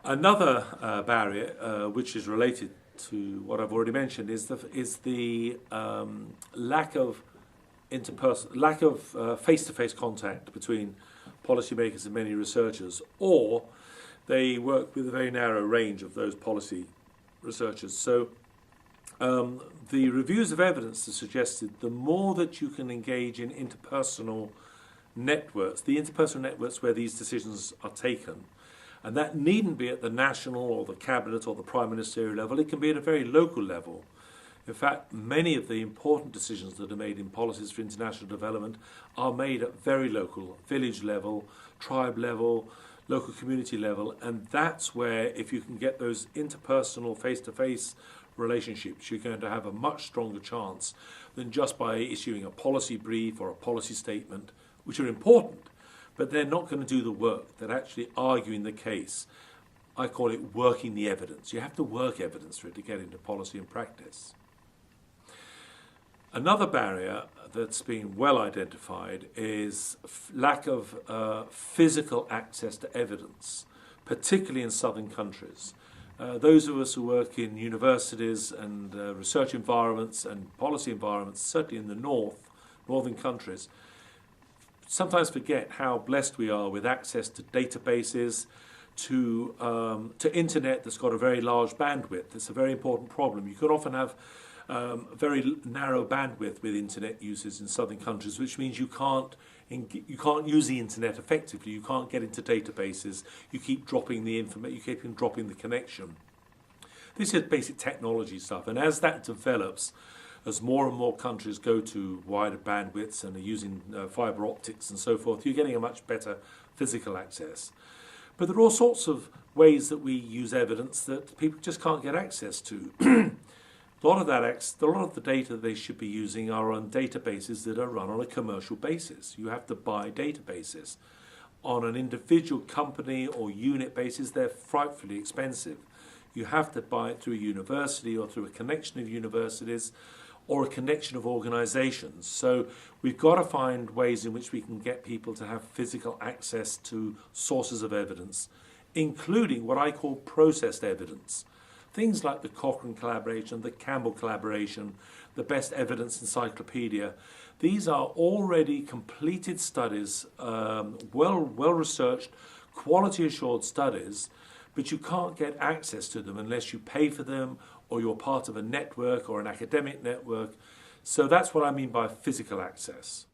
Another barrier, which is related to what I've already mentioned, is the lack of face-to-face contact between policymakers and many researchers, or they work with a very narrow range of those policy researchers. So the reviews of evidence have suggested the more that you can engage in interpersonal networks, the interpersonal networks where these decisions are taken, and that needn't be at the national or the cabinet or the prime ministerial level, it can be at a very local level. In fact, many of the important decisions that are made in policies for international development are made at very local, village level, tribe level, local community level, and that's where, if you can get those interpersonal face-to-face relationships, you're going to have a much stronger chance than just by issuing a policy brief or a policy statement, which are important, but they're not going to do the work. They're actually arguing the case. I call it working the evidence. You have to work evidence for it to get into policy and practice. Another barrier that's been well identified is lack of physical access to evidence, particularly in southern countries. Those of us who work in universities and research environments and policy environments, certainly in the northern countries, sometimes forget how blessed we are with access to databases, to internet that's got a very large bandwidth. It's a very important problem. You can often have very narrow bandwidth with internet users in southern countries, which means you can't use the internet effectively. You can't get into databases. You keep dropping the information. You keep dropping the connection. This is basic technology stuff, and as that develops, as more and more countries go to wider bandwidths and are using fibre optics and so forth, you're getting a much better physical access. But there are all sorts of ways that we use evidence that people just can't get access to. A lot of the data they should be using are on databases that are run on a commercial basis. You have to buy databases. On an individual company or unit basis, they're frightfully expensive. You have to buy it through a university or through a connection of universities or a connection of organizations. So we've got to find ways in which we can get people to have physical access to sources of evidence, including what I call processed evidence. Things like the Cochrane collaboration, the Campbell collaboration, the Best Evidence Encyclopedia. These are already completed studies, well-researched, quality-assured studies, but you can't get access to them unless you pay for them or you're part of a network or an academic network. So that's what I mean by physical access.